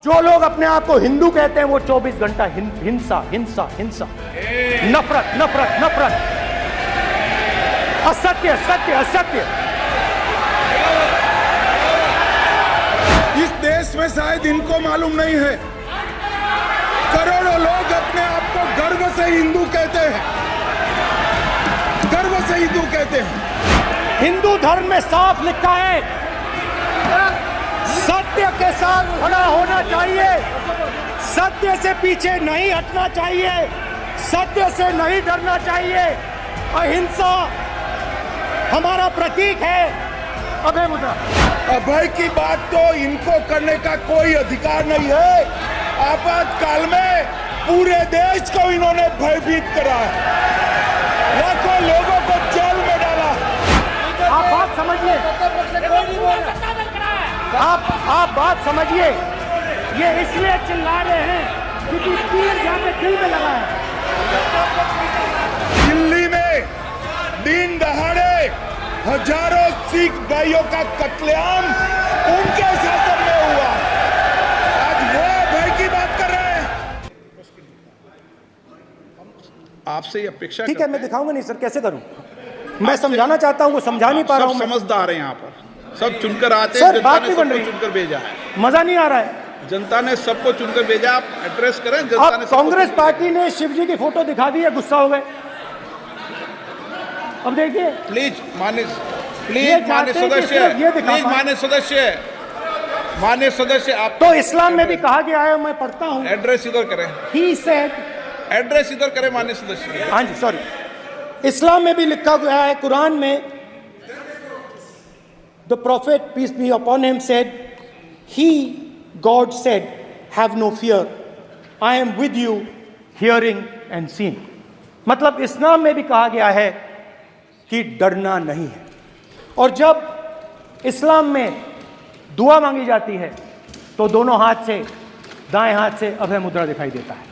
जो लोग अपने आप को हिंदू कहते हैं वो 24 घंटा हिंसा हिंसा हिंसा, नफरत नफरत नफरत, असत्य सत्य असत्य। इस देश में शायद इनको मालूम नहीं है, करोड़ों लोग अपने आप को गर्व से हिंदू कहते हैं, गर्व से हिंदू कहते हैं। हिंदू धर्म में साफ लिखा है सत्य के साथ खड़ा होना चाहिए, सत्य से पीछे नहीं हटना चाहिए, सत्य से नहीं डरना चाहिए। अहिंसा हमारा प्रतीक है। अभय मुद्रा, अभय की बात तो इनको करने का कोई अधिकार नहीं है। आपातकाल में पूरे देश को इन्होंने भयभीत करा, लाखों लोगों को जेल में डाला। आप बात समझिए, आप बात समझिए। ये इसलिए चिल्ला रहे हैं क्योंकि तीर जाके दिल में लगा है। दिल्ली में दिन दहाड़े हजारों सिख भाइयों का कत्लेआम उनके शासन में हुआ, आज वो भय की बात कर रहे हैं। आपसे ये अपेक्षा ठीक है, मैं दिखाऊंगा नहीं सर, कैसे करूं? मैं समझाना चाहता हूं, वो समझा नहीं पा रहा हूं। समझदार है, यहाँ पर सब चुनकर आते हैं, सर जनता बात ने नहीं बन सबको रही, चुनकर भेजा है। मजा नहीं आ रहा है। जनता ने सबको चुनकर भेजा, आप एड्रेस करें। जनता अब ने सबको कांग्रेस चुनकर पार्टी ने शिव जी की फोटो दिखा दी है, गुस्सा हो गए। अब देखिए, प्लीज मान्य ये मान्य चाहते हैं कि सदस्य, सिर्फ ये दिखा प्लीज पाए। मान्य सदस्य आप तो इस्लाम में भी कहा गया है, मैं पढ़ता हूं। एड्रेस इधर करें, He said, एड्रेस इधर करें मान्य सदस्य। हाँ जी सॉरी, इस्लाम में भी लिखा गया है, कुरान में, the prophet peace be upon him said, he God said, have no fear, I am with you hearing and seeing। मतलब इस्लाम में भी कहा गया है कि डरना नहीं है। और जब इस्लाम में दुआ मांगी जाती है तो दोनों हाथ से, दाएं हाथ से अभय मुद्रा दिखाई देता है।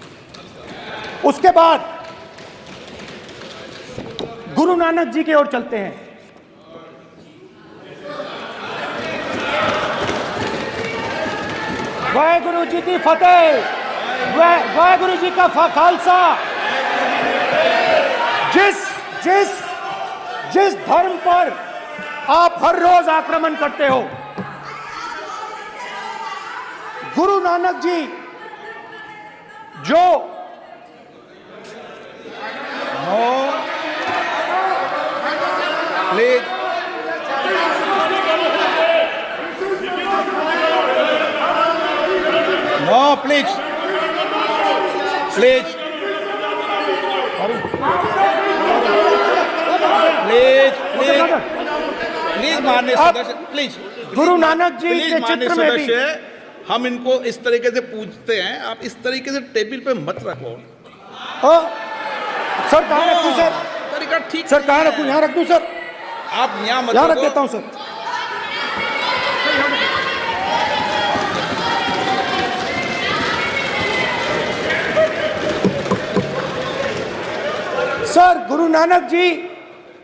उसके बाद गुरु नानक जी की ओर चलते हैं। वाहेगुरु जी की फतेह, वाहेगुरु जी का खालसा। जिस धर्म पर आप हर रोज आक्रमण करते हो, गुरु नानक जी जो please no, please please please please please माननीय सदस्य, please Guru Nanak ji please के माननीय चित्र में भी, सदस्य, हम इनको इस तरीके से पूछते हैं, आप इस तरीके से टेबल पे मत रखो। सर कहाँ रखूं सर? तरीका ठीक सर कहाँ रखूं? यहाँ रख दूं सर? आप यहाँ मत यहाँ रख रखो। देता हूं सर। सर गुरु नानक जी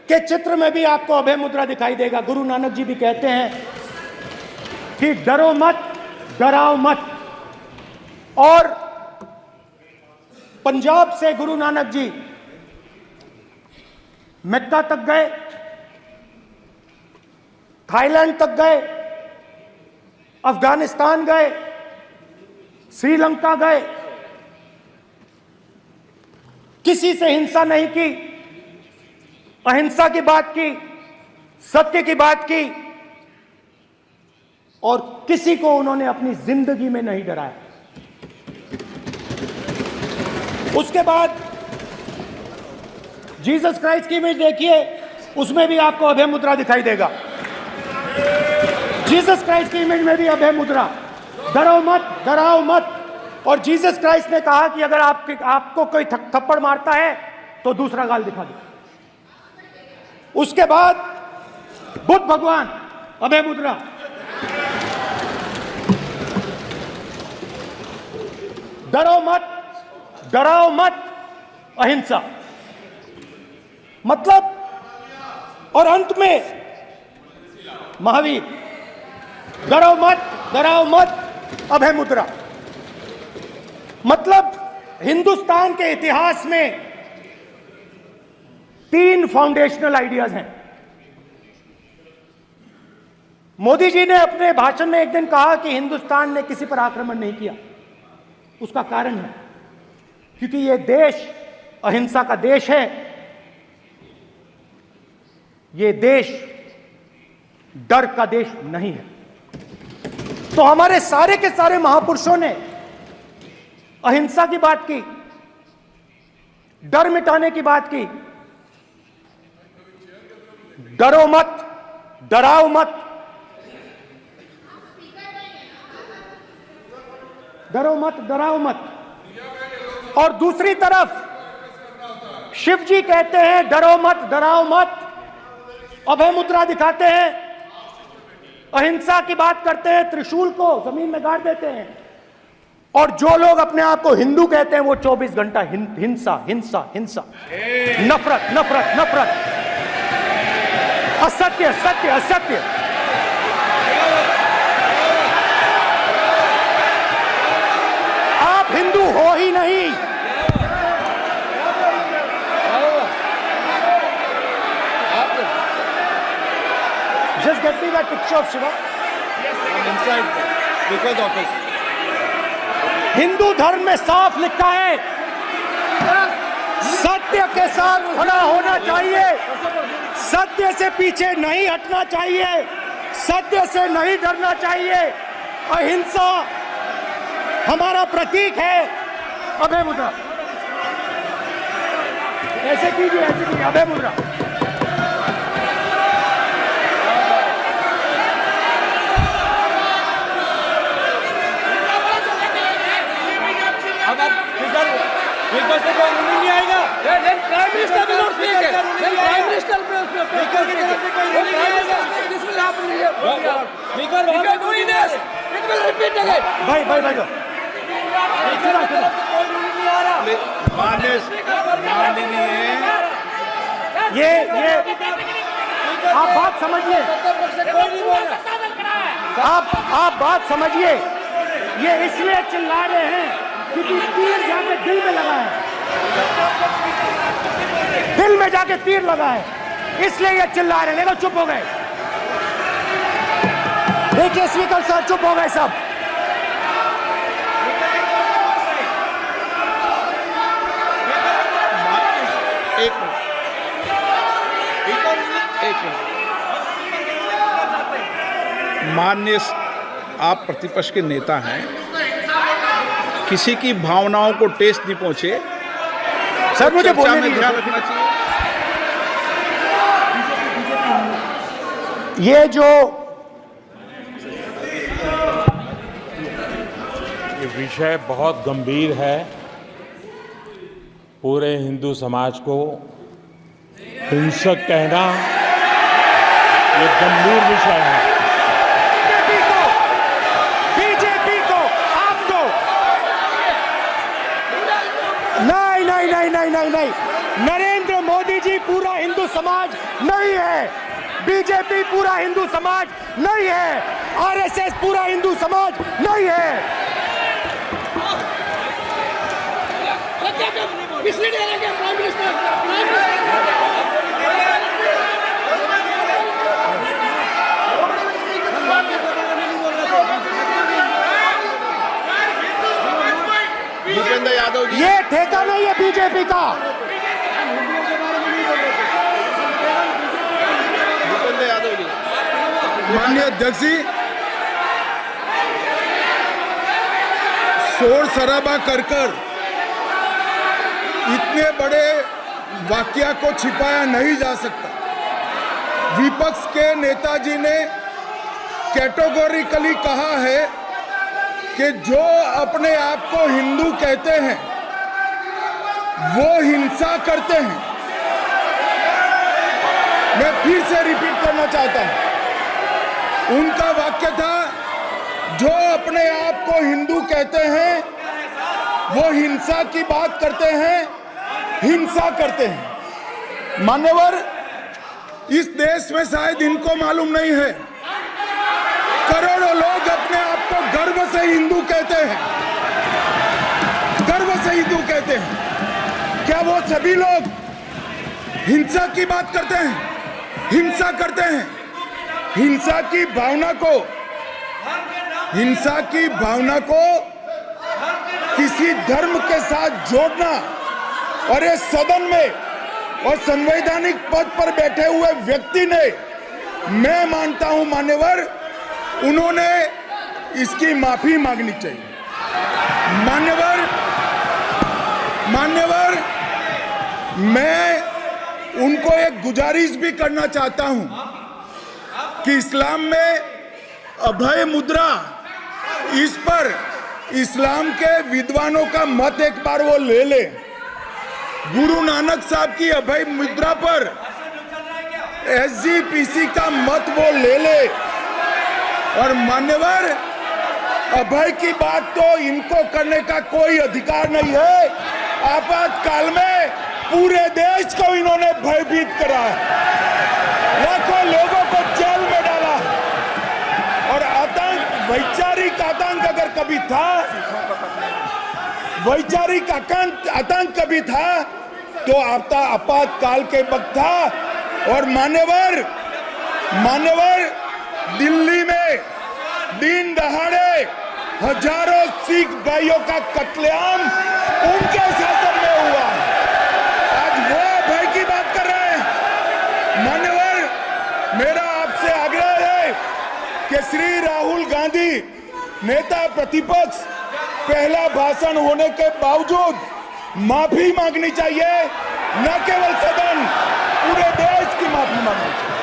के चित्र में भी आपको अभय मुद्रा दिखाई देगा। गुरु नानक जी भी कहते हैं कि डरो मत, डराओ मत। और पंजाब से गुरु नानक जी मक्का तक गए, थाईलैंड तक गए, अफगानिस्तान गए, श्रीलंका गए, किसी से हिंसा नहीं की, अहिंसा की बात की, सत्य की बात की, और किसी को उन्होंने अपनी जिंदगी में नहीं डराया। उसके बाद जीसस क्राइस्ट की इमेज देखिए, उसमें भी आपको अभय मुद्रा दिखाई देगा। जीसस क्राइस्ट की इमेज में भी अभय मुद्रा, डरो मत, डराओ मत। और जीसस क्राइस्ट ने कहा कि अगर आपको कोई थप्पड़ मारता है तो दूसरा गाल दिखा दो। उसके बाद बुद्ध भगवान, अभय मुद्रा। डरो मत, डराओ मत, अहिंसा। मतलब, और अंत में महावीर, डरो मत, डराओ मत, अभय मुद्रा। मतलब हिंदुस्तान के इतिहास में 3 फाउंडेशनल आइडियाज हैं। मोदी जी ने अपने भाषण में एक दिन कहा कि हिंदुस्तान ने किसी पर आक्रमण नहीं किया। उसका कारण है क्योंकि यह देश अहिंसा का देश है, यह देश डर का देश नहीं है। तो हमारे सारे के सारे महापुरुषों ने अहिंसा की बात की, डर मिटाने की बात की। डरो मत, डराओ मत, डरो मत, डराओ मत। और दूसरी तरफ शिव जी कहते हैं डरो मत, डराओ मत, अभय मुद्रा दिखाते हैं, अहिंसा की बात करते हैं, त्रिशूल को जमीन में गाड़ देते हैं। और जो लोग अपने आप को हिंदू कहते हैं वो 24 घंटा हिंसा हिंसा हिंसा, नफरत नफरत नफरत, असत्य सत्य असत्य। आप हिंदू हो ही नहीं। Just get me that picture of Shiva. inside because of his Hindu धर्म में साफ लिखा है, सत्य के साथ खड़ा होना चाहिए, सत्य से पीछे नहीं हटना चाहिए, सत्य से नहीं डरना चाहिए। अहिंसा हमारा प्रतीक है। अभय मुद्रा ऐसे कीजिए, ऐसे कीजिए, अभय मुद्रा। नहीं आएगा। Prime minister will not speak it. Then prime minister will speak it. This will happen here. If you are doing this, it will repeat again. भाई भाई भाई ये आप बात समझिए, आप बात समझिए। ये इसलिए चिल्ला रहे हैं क्योंकि तीर जाके दिल में लगा है, दिल में जाके तीर लगा है, इसलिए ये चिल्ला रहे हैं। देखो चुप हो गए, देखिए स्पीकर साहब चुप हो गए सब। एक मिनट माननीय आप प्रतिपक्ष के नेता हैं, किसी की भावनाओं को ठेस नहीं पहुंचे, सर मुझे चर्चा बोलने में दीजिए। ध्यान रखना चाहिए। ये विषय बहुत गंभीर है। पूरे हिंदू समाज को हिंसक कहना ये गंभीर विषय है। बीजेपी को आपको नहीं, नरेंद्र मोदी जी पूरा हिंदू समाज नहीं है, बीजेपी पूरा हिंदू समाज नहीं है, आरएसएस पूरा हिंदू समाज नहीं है। भूपेंद्र यादव जी, ये ठेका नहीं है बीजेपी का। भूपेंद्र यादव जी, माननीय अध्यक्ष जी, शोर शराबा कर इतने बड़े वाकया को छिपाया नहीं जा सकता। विपक्ष के नेताजी ने कैटेगोरिकली कहा है कि जो अपने आप को हिंदू कहते हैं वो हिंसा करते हैं। मैं फिर से रिपीट करना चाहता हूं, उनका वाक्य था जो अपने आप को हिंदू कहते हैं वो हिंसा की बात करते हैं, हिंसा करते हैं। मान्यवर, इस देश में शायद इनको मालूम नहीं है, करोड़ों लोग अपने आप को गर्व से हिंदू कहते हैं। कहते हैं? क्या वो सभी लोग हिंसा की बात करते हैं, हिंसा करते हैं? हिंसा की भावना को किसी धर्म के साथ जोड़ना और इस सदन में और संवैधानिक पद पर बैठे हुए व्यक्ति ने, मैं मानता हूं मान्यवर, उन्होंने इसकी माफी मांगनी चाहिए। मान्यवर, मैं उनको एक गुजारिश भी करना चाहता हूं कि इस्लाम में अभय मुद्रा, इस पर इस्लाम के विद्वानों का मत एक बार वो ले ले। गुरु नानक साहब की अभय मुद्रा पर SGPC का मत वो ले ले। और मान्यवर, अभय की बात तो इनको करने का कोई अधिकार नहीं है। आपातकाल में पूरे देश को इन्होंने भयभीत करा है, लाखों लोगों को जेल में डाला। और आतंक, वैचारिक आतंक अगर कभी था, वैचारिक आतंक कभी था तो आपातकाल के वक्त था। और मान्यवर, दिल्ली में दिन दहाड़े हजारों सिख भाइयों का कत्लेआम उनके शासन में हुआ। आज वो भय की बात कर रहे हैं। मान्यवर, मेरा आपसे आग्रह है कि श्री राहुल गांधी, नेता प्रतिपक्ष, पहला भाषण होने के बावजूद माफी मांगनी चाहिए, न केवल सदन, पूरे देश की माफी मांगनी चाहिए।